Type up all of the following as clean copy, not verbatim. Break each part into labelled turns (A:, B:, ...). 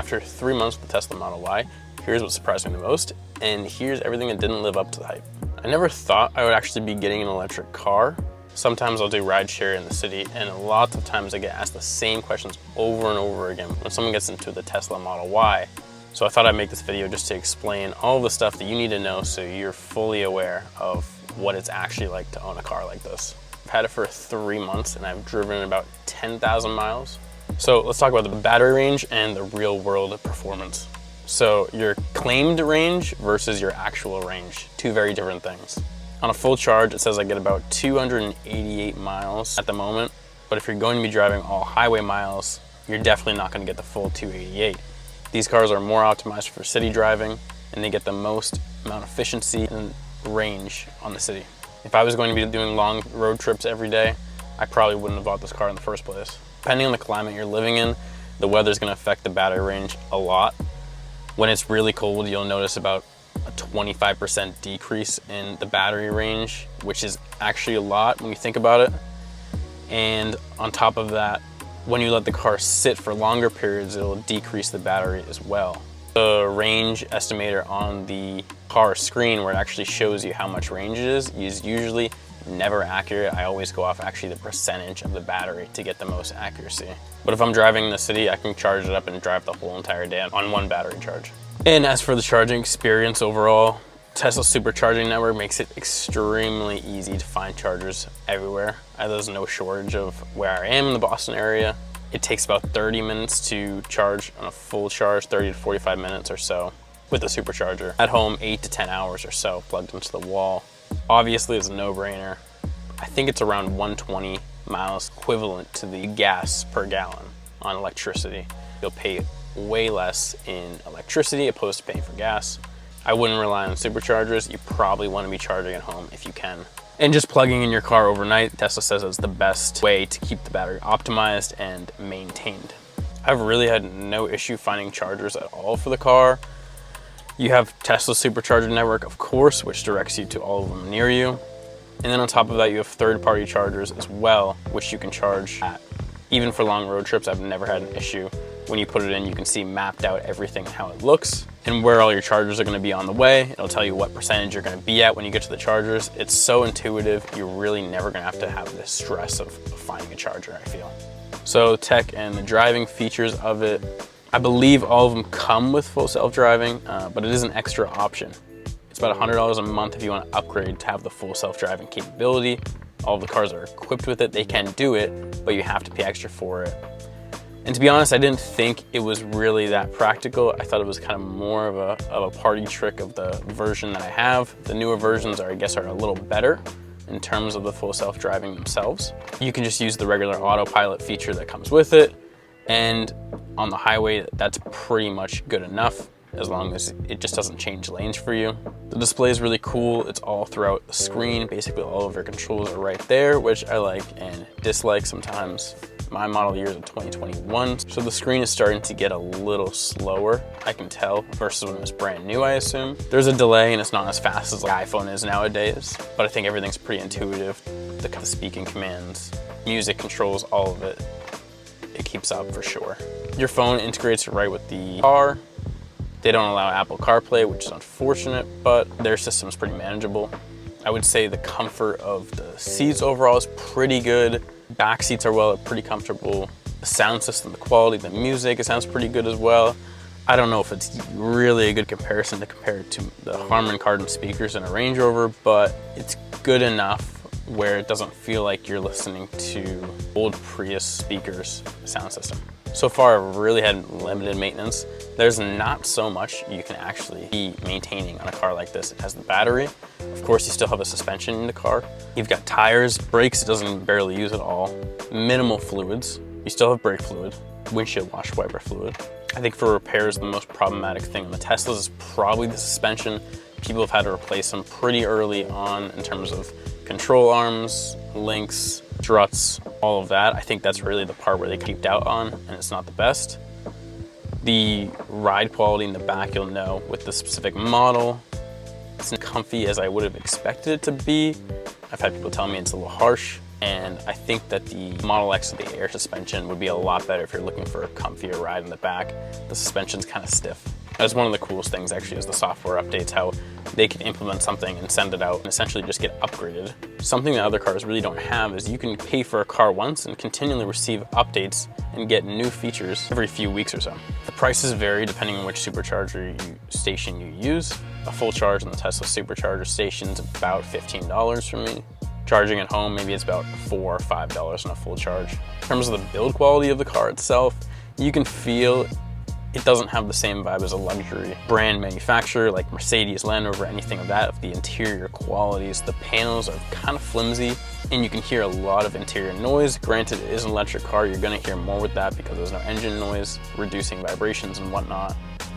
A: after 3 months with the Tesla Model Y, here's what surprised me the most, and here's everything that didn't live up to the hype. I never thought I would actually be getting an electric car. Sometimes I'll do rideshare in the city, and lots of times I get asked the same questions over and over again when someone gets into the Tesla Model Y. So I thought I'd make this video just to explain all the stuff that you need to know so you're fully aware of what it's actually like to own a car like this. I've had it for 3 months and I've driven about 10,000 miles. So let's talk about the battery range and the real world performance. So your claimed range versus your actual range, two very different things. On a full charge, it says I get about 288 miles at the moment, but if you're going to be driving all highway miles, you're definitely not going to get the full 288. These cars are more optimized for city driving, and they get the most amount of efficiency and range on the city. If I was going to be doing long road trips every day, I probably wouldn't have bought this car in the first place. Depending on the climate you're living in, the weather's going to affect the battery range a lot. When it's really cold, you'll notice about a 25% decrease in the battery range, which is actually a lot when you think about it. And on top of that, when you let the car sit for longer periods, it'll decrease the battery as well. The range estimator on the car screen, where it actually shows you how much range it is usually never accurate. I always go off actually the percentage of the battery to get the most accuracy. But if I'm driving in the city, I can charge it up and drive the whole entire day on one battery charge. And as for the charging experience overall, Tesla's supercharging network makes it extremely easy to find chargers everywhere. There's no shortage of where I am in the Boston area. It takes about 30 minutes to charge on a full charge, 30 to 45 minutes or so with a supercharger. At home, 8 to 10 hours or so plugged into the wall. Obviously, it's a no-brainer. I think it's around 120 miles equivalent to the gas per gallon on electricity. You'll pay way less in electricity opposed to paying for gas. I wouldn't rely on superchargers. You probably want to be charging at home if you can. And just plugging in your car overnight, Tesla says it's the best way to keep the battery optimized and maintained. I've really had no issue finding chargers at all for the car. You have Tesla's supercharger network, of course, which directs you to all of them near you. And then on top of that, you have third-party chargers as well, which you can charge at. Even for long road trips, I've never had an issue. When you put it in, you can see mapped out everything, how it looks, and where all your chargers are going to be on the way. It'll tell you what percentage you're going to be at when you get to the chargers. It's so intuitive, you're really never going to have this stress of finding a charger, I feel. So tech and the driving features of it, I believe all of them come with full self-driving, but it is an extra option. It's about $100 a month if you want to upgrade to have the full self-driving capability. All of the cars are equipped with it, they can do it, but you have to pay extra for it. And to be honest, I didn't think it was really that practical. I thought it was kind of more of a party trick of the version that I have. The newer versions are a little better in terms of the full self-driving themselves. You can just use the regular autopilot feature that comes with it. And on the highway, that's pretty much good enough as long as it just doesn't change lanes for you. The display is really cool. It's all throughout the screen. Basically all of your controls are right there, which I like and dislike sometimes. My model year is a 2021, so the screen is starting to get a little slower, I can tell, versus when it was brand new, I assume. There's a delay and it's not as fast as the iPhone is nowadays, but I think everything's pretty intuitive. The speaking commands, music controls, all of it, it keeps up for sure. Your phone integrates right with the car. They don't allow Apple CarPlay, which is unfortunate, but their system's pretty manageable. I would say the comfort of the seats overall is pretty good. Back seats are pretty comfortable. The sound system, the quality, the music, it sounds pretty good as well. I don't know if it's really a good comparison to compare it to the Harman Kardon speakers in a Range Rover, but it's good enough where it doesn't feel like you're listening to old Prius speakers sound system. So far, I've really had limited maintenance. There's not so much you can actually be maintaining on a car like this. It has the battery. Of course, you still have a suspension in the car. You've got tires, brakes, it doesn't barely use at all. Minimal fluids. You still have brake fluid, windshield wash wiper fluid. I think for repairs, the most problematic thing on the Teslas is probably the suspension. People have had to replace them pretty early on in terms of control arms, links, struts, all of that. I think that's really the part where they creeped out on, and it's not the best. The ride quality in the back, you'll know with the specific model. It's not comfy as I would have expected it to be. I've had people tell me it's a little harsh. And I think that the Model X with the air suspension would be a lot better if you're looking for a comfier ride in the back. The suspension's kind of stiff. That's one of the coolest things actually, is the software updates, how they can implement something and send it out and essentially just get upgraded. Something that other cars really don't have is you can pay for a car once and continually receive updates and get new features every few weeks or so. The prices vary depending on which supercharger station you use. A full charge on the Tesla supercharger station is about $15 for me. Charging at home, maybe it's about $4 or $5 on a full charge. In terms of the build quality of the car itself, you can feel it doesn't have the same vibe as a luxury brand manufacturer like Mercedes, Land Rover, anything of that. Of the interior qualities, the panels are kind of flimsy and you can hear a lot of interior noise. Granted, it is an electric car, you're gonna hear more with that because there's no engine noise, reducing vibrations and whatnot.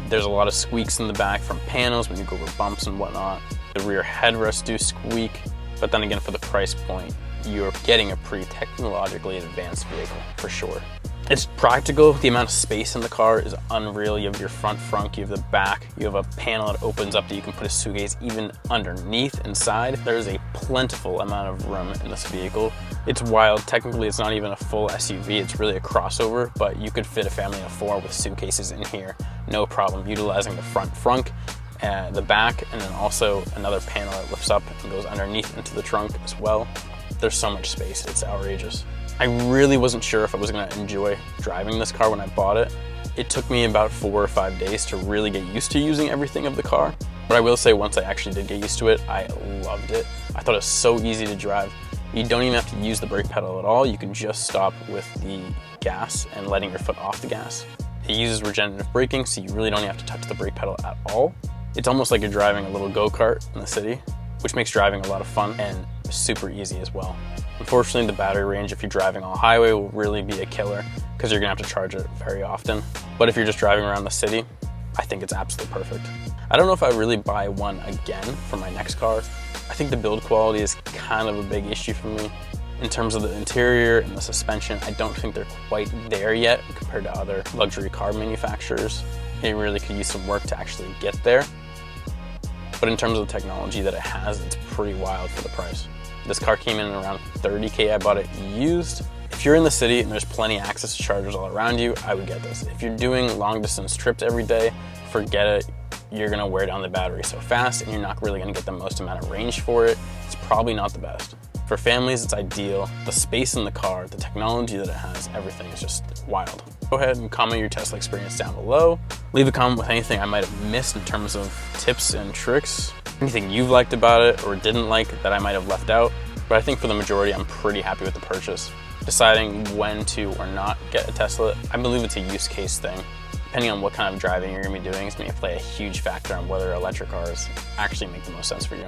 A: There's a lot of squeaks in the back from panels when you go over bumps and whatnot. The rear headrests do squeak, but then again, for the price point, you're getting a pretty technologically advanced vehicle for sure. It's practical. The amount of space in the car is unreal. You have your front trunk, you have the back, you have a panel that opens up that you can put a suitcase even underneath inside. There's a plentiful amount of room in this vehicle. It's wild. Technically, it's not even a full SUV. It's really a crossover, but you could fit a family of 4 with suitcases in here, no problem, utilizing the front trunk, the back, and then also another panel that lifts up and goes underneath into the trunk as well. There's so much space, it's outrageous. I really wasn't sure if I was gonna enjoy driving this car when I bought it. It took me about 4 or 5 days to really get used to using everything of the car. But I will say, once I actually did get used to it, I loved it. I thought it was so easy to drive. You don't even have to use the brake pedal at all. You can just stop with the gas and letting your foot off the gas. It uses regenerative braking, so you really don't have to touch the brake pedal at all. It's almost like you're driving a little go-kart in the city, which makes driving a lot of fun and super easy as well. Unfortunately, the battery range, if you're driving on highway, will really be a killer because you're gonna have to charge it very often. But if you're just driving around the city, I think it's absolutely perfect. I don't know if I really buy one again for my next car. I think the build quality is kind of a big issue for me. In terms of the interior and the suspension, I don't think they're quite there yet compared to other luxury car manufacturers. It really could use some work to actually get there. But in terms of the technology that it has, it's pretty wild for the price. This car came in around $30K. I bought it used. If you're in the city and there's plenty of access to chargers all around you, I would get this. If you're doing long distance trips every day, forget it. You're gonna wear down the battery so fast and you're not really gonna get the most amount of range for it. It's probably not the best. For families, it's ideal. The space in the car, the technology that it has, everything is just wild. Go ahead and comment your Tesla experience down below. Leave a comment with anything I might have missed in terms of tips and tricks. Anything you've liked about it or didn't like that I might have left out. But I think for the majority, I'm pretty happy with the purchase. Deciding when to or not get a Tesla, I believe it's a use case thing. Depending on what kind of driving you're gonna be doing, it's gonna play a huge factor on whether electric cars actually make the most sense for you.